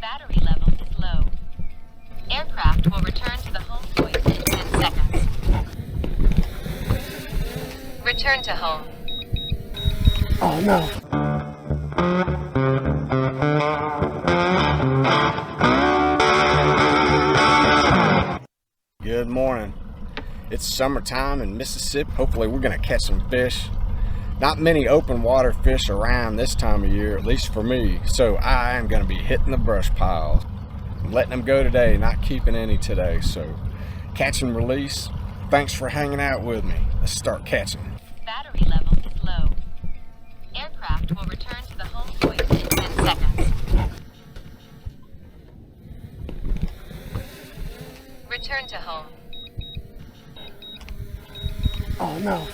Battery level is low. Aircraft will return to the home point in 10 seconds. Return to home. Oh no. Good morning. It's summertime in Mississippi. Hopefully we're gonna catch some fish. Not many open water fish around this time of year, at least for me. So I am gonna be hitting the brush piles. I'm letting them go today, not keeping any today. So catch and release. Thanks for hanging out with me. Let's start catching. Battery level is low. Aircraft will return to the home point in 10 seconds. Return to home. Oh no.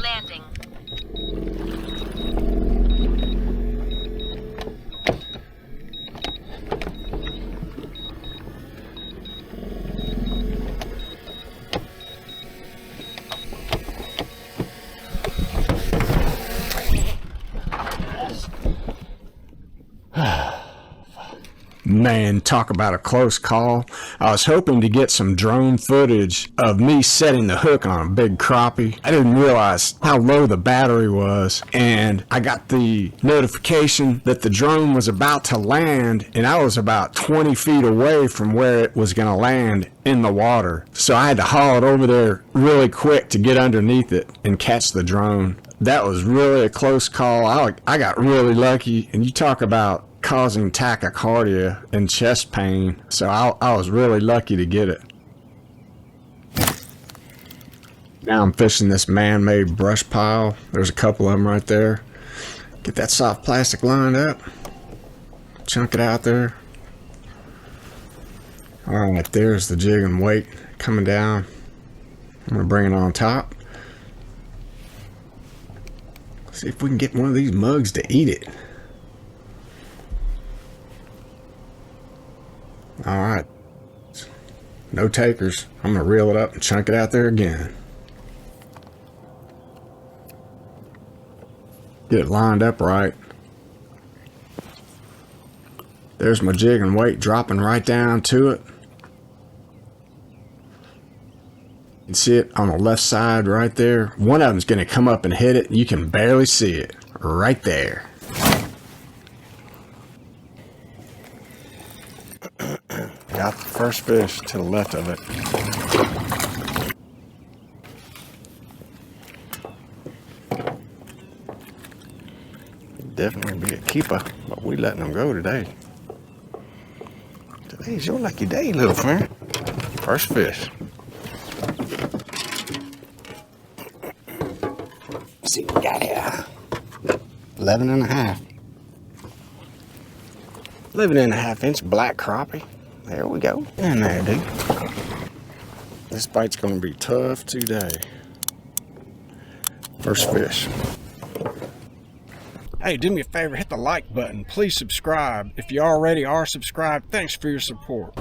Landing. Man, talk about a close call. I was hoping to get some drone footage of me setting the hook on a big crappie. I didn't realize how low the battery was, and I got the notification that the drone was about to land, and I was about 20 feet away from where it was going to land in the water. So I had to haul it over there really quick to get underneath it and catch the drone. That was really a close call. I got really lucky, and you talk about causing tachycardia and chest pain, so I was really lucky to get it. Now I'm fishing this man-made brush pile. There's a couple of them right there. Get that soft plastic lined up, chunk it out there. Alright, there's the jig and weight coming down. I'm gonna bring it on top. See if we can get one of these mugs to eat it. Alright, no takers. I'm going to reel it up and chunk it out there again. Get it lined up right. There's my jig and weight dropping right down to it. You can see it on the left side right there. One of them's going to come up and hit it. You can barely see it right there. Got the first fish to the left of it. Definitely be a keeper, but we letting them go today. Today's your lucky day, little friend. First fish. Let's see what we got here. 11 and a half. 11 and a half inch black crappie. There we go. In there, dude. This bite's gonna be tough today. First fish. Hey, do me a favor, hit the like button. Please subscribe. If you already are subscribed, thanks for your support.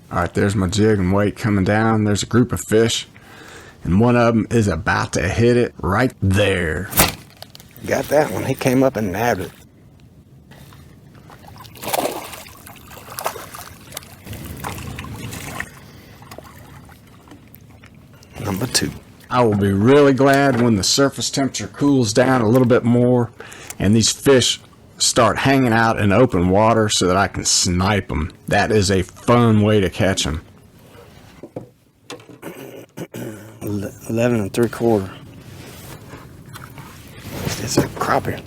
Alright, there's my jig and weight coming down. There's a group of fish, and one of them is about to hit it right there. Got that one. He came up and nabbed it. Number 2. I will be really glad when the surface temperature cools down a little bit more and these fish start hanging out in open water so that I can snipe them. That is a fun way to catch them. 11 3/4. It's a crappie.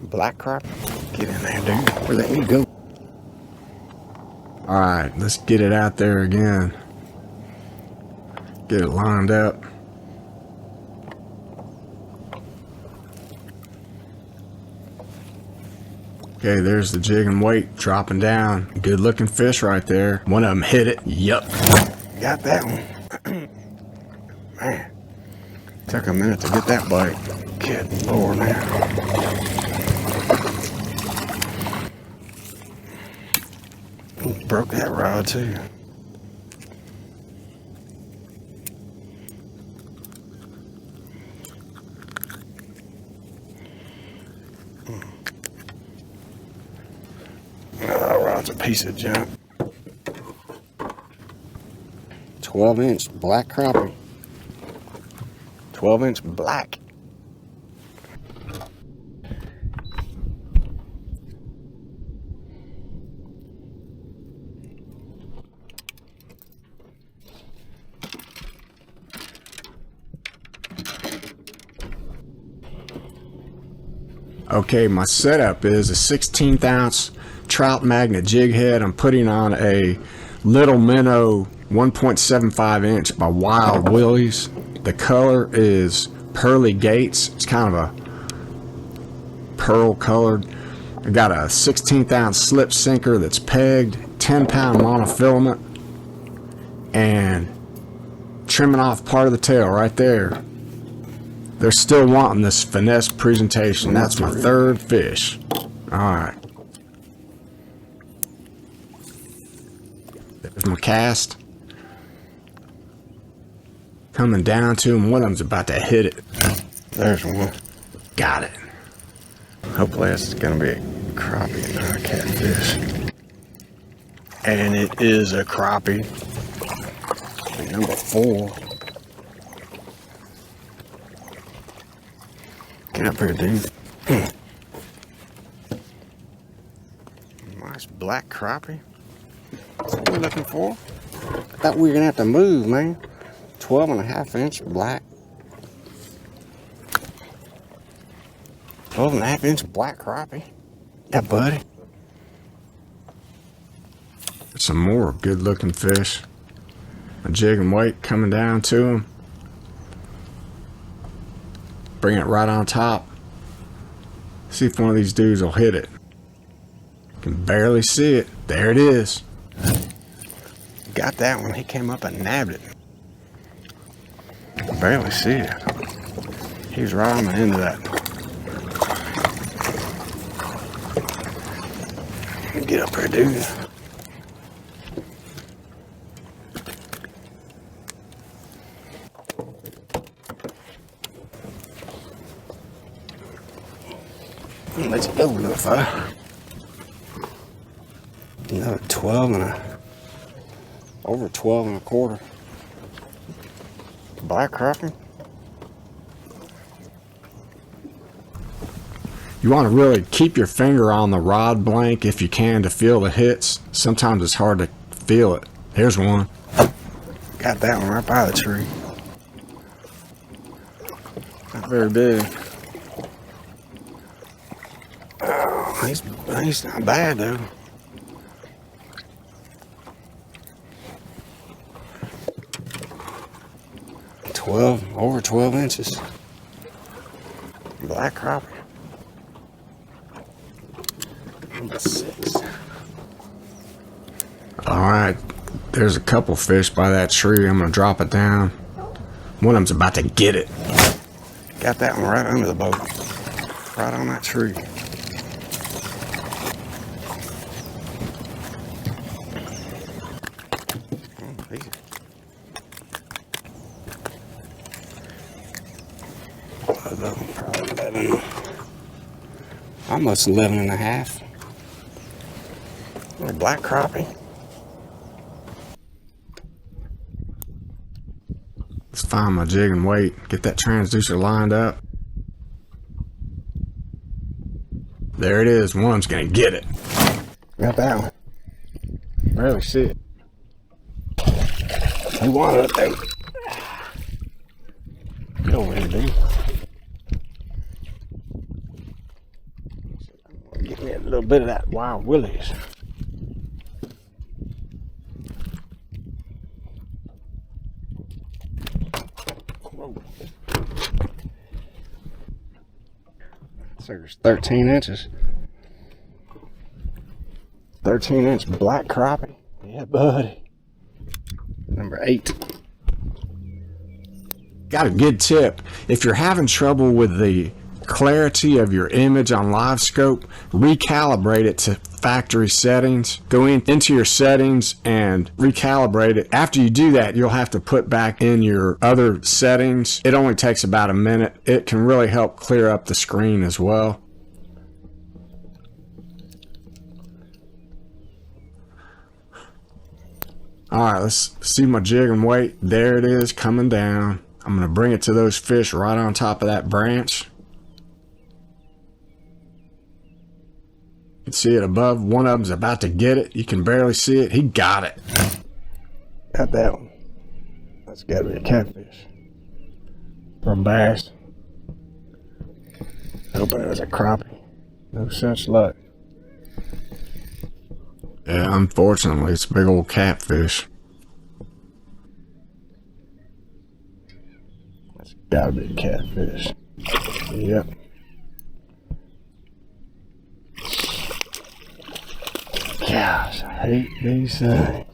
Black crappie. Get in there, dude. Where let me go. Alright, let's get it out there again. Get it lined up. Okay, there's the jig and weight dropping down. Good looking fish right there. One of them hit it. Yup. Got that one. Man, took a minute to get that bite. Good Lord, man. broke that rod too. That rod's a piece of junk. 12-inch black crappie. 12-inch black. Okay, my setup is a 16th ounce trout magnet jig head. I'm putting on a little minnow 1.75 inch by Wild Willie's. The color is Pearly Gates. It's kind of a pearl colored. I got a 16th ounce slip sinker that's pegged, 10-pound monofilament, and trimming off part of the tail right there. They're still wanting this finesse presentation. That's my third fish. Alright. There's my cast. Coming down to him. One of them's about to hit it. There's one. Got it. Hopefully this is going to be a crappie and not a catfish. And it is a crappie. Number 4. Get up here, dude. Nice black crappie. That's what we're looking for. I thought we were going to have to move, man. 12.5 inch black. 12.5 inch black crappie. Yeah, buddy. Some more good looking fish. A jig and weight coming down to him. Bring it right on top. See if one of these dudes will hit it. Can barely see it. There it is. Got that one. He came up and nabbed it. Barely see it. He was right on the end of that. Get up here, dude. Let's go, little fella. Another 12 and over 12 and a quarter. Black crappie. You want to really keep your finger on the rod blank if you can to feel the hits. Sometimes it's hard to feel it. Here's one. Got that one right by the tree. Not very big. Oh, he's not bad though. Over 12 inches. Black crappie. Number 6. Alright, there's a couple fish by that tree. I'm gonna drop it down. One of them's about to get it. Got that one right under the boat. Right on that tree. Probably 11. Almost 11 and a half. A black crappie. Let's find my jig and weight. Get that transducer lined up. There it is. One of them's gonna get it. Got that one. Barely see it. He wanted it though. Get over here, dude. Get me a little bit of that Wild Willie's. Whoa. Sucker's 13 inches. 13-inch black crappie. Yeah, buddy. Number 8. Got a good tip. If you're having trouble with the clarity of your image on LiveScope, recalibrate it to factory settings. Go into your settings and recalibrate it. After you do that, you'll have to put back in your other settings. It only takes about a minute. It can really help clear up the screen as well. Alright, let's see my jig and weight. There it is, coming down. I'm going to bring it to those fish right on top of that branch. You can see it above. One of them's about to get it. You can barely see it. He got it. Got that one. That's got to be a catfish. Or a bass. Hoping it was a crappie. No such luck. Yeah, unfortunately, it's a big old catfish. That's gotta be a catfish. Yep. Gosh, I hate these things.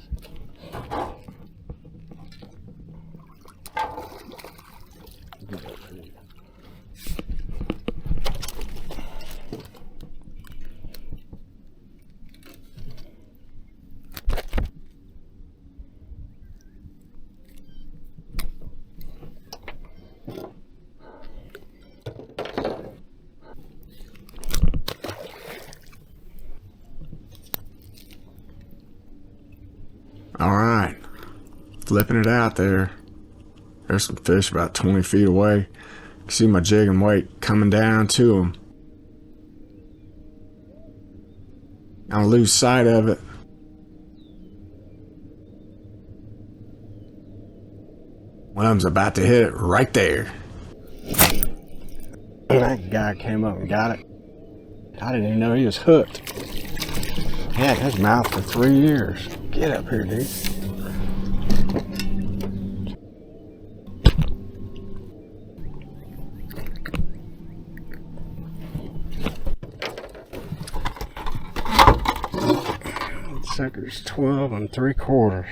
Alright, flipping it out there. There's some fish about 20 feet away. You can see my jig and weight coming down to them. I'll lose sight of it. One of them's about to hit it right there. That guy came up and got it. I didn't even know he was hooked. Had his mouth for 3 years. Get up here, dude. Sucker's 12 3/4.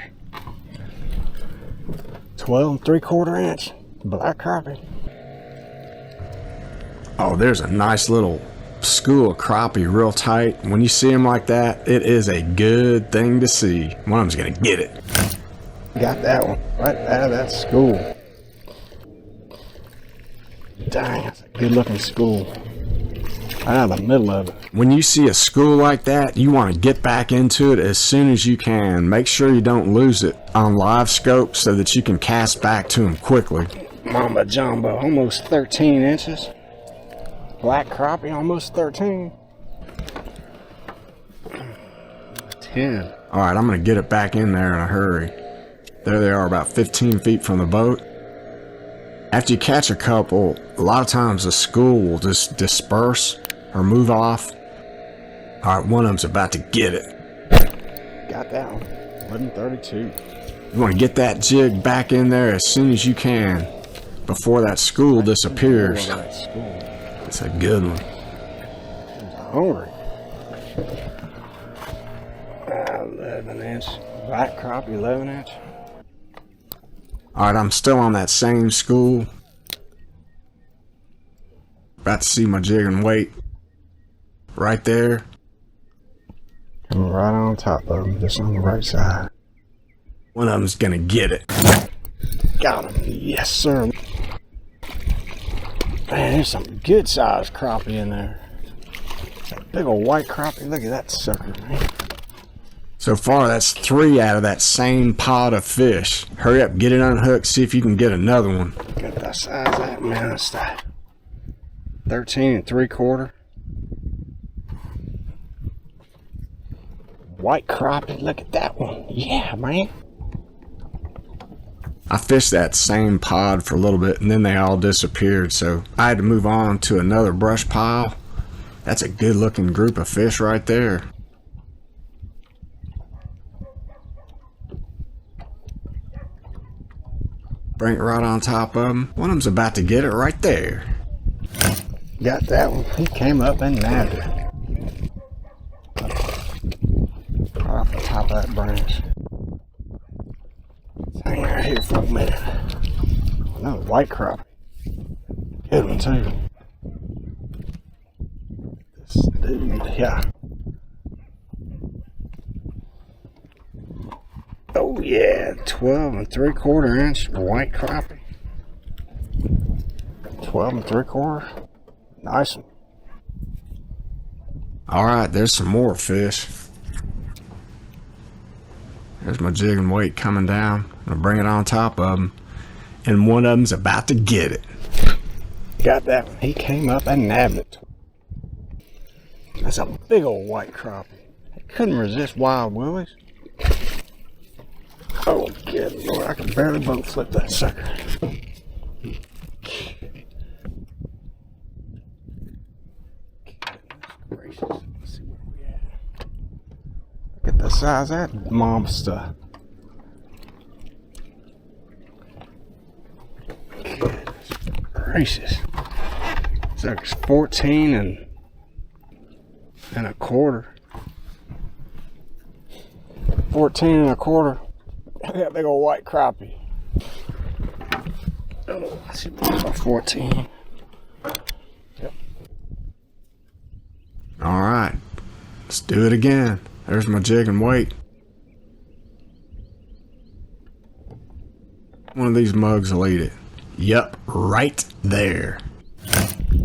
12 3/4 inch black crappie. Oh, there's a nice little school of crappie, real tight. When you see them like that, it is a good thing to see. One of them's gonna get it. Got that one right out of that school. Dang, that's a good looking school. Right out of the middle of it. When you see a school like that, you want to get back into it as soon as you can. Make sure you don't lose it on LiveScope so that you can cast back to them quickly. Mamba jumbo, almost 13 inches. Black crappie, almost 13. 10. Alright, I'm going to get it back in there in a hurry. There they are, about 15 feet from the boat. After you catch a couple, a lot of times the school will just disperse or move off. Alright, one of them's about to get it. Got that one. 11:32. You want to get that jig back in there as soon as you can before that school disappears. It's a good one. I'm hungry. 11 inch. Black crappie, 11 inch. Alright, I'm still on that same school. About to see my jig and weight. Right there. Coming right on top of him, just on the right side. One of them's gonna get it. Got him. Yes, sir. Man, there's some good sized crappie in there. It's a big old white crappie. Look at that sucker, man. So far, that's 3 out of that same pod of fish. Hurry up, get it unhooked, see if you can get another one. Got that size of that monster. 13 3/4. White crappie, look at that one. Yeah, man. I fished that same pod for a little bit and then they all disappeared, so I had to move on to another brush pile. That's a good looking group of fish right there. Bring it right on top of them. One of them's about to get it right there. Got that one. He came up and nabbed it. Right off the top of that branch. Hang right here for a minute. Another white crappie. Good one too. This dude, yeah. Oh yeah, 12 3/4 inch white crappie. 12 3/4. Nice one. All right, there's some more fish. There's my jig and weight coming down. I'm gonna bring it on top of them, and one of them's about to get it. Got that one. He came up and nabbed it. That's a big old white crappie. I couldn't resist wild willies. Oh good Lord, I can barely boat flip that sucker. Gracious. Let's see where we at. Look at the size of that monster. Goodness gracious. Sucker's 14 1/4. 14 1/4. Look at that big old white crappie. Oh, I see about 14. Yep. All right, let's do it again. There's my jig and weight. One of these mugs will eat it. Yep, right there.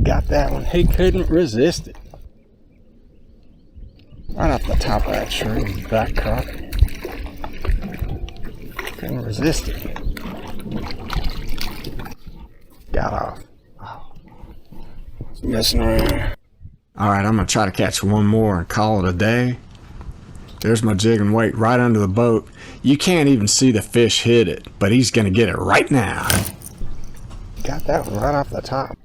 Got that one. He couldn't resist it. Right off the top of that tree, black crappie. Couldn't resist it. Got off. Oh. Messing around. All right, I'm gonna try to catch one more and call it a day. There's my jig and weight right under the boat. You can't even see the fish hit it, but he's gonna get it right now. Got that one right off the top.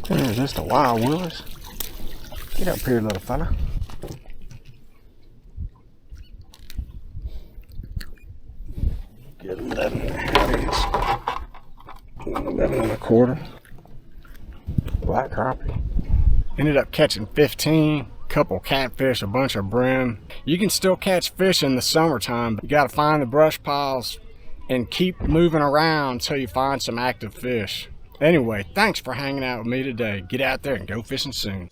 Couldn't resist a wild willis. Get up here, little fella. Get 11 1/2 inch. 11 1/4. Black crappie. Ended up catching 15. Couple catfish, a bunch of brim. You can still catch fish in the summertime, but you got to find the brush piles and keep moving around until you find some active fish. Anyway, thanks for hanging out with me today. Get out there and go fishing soon.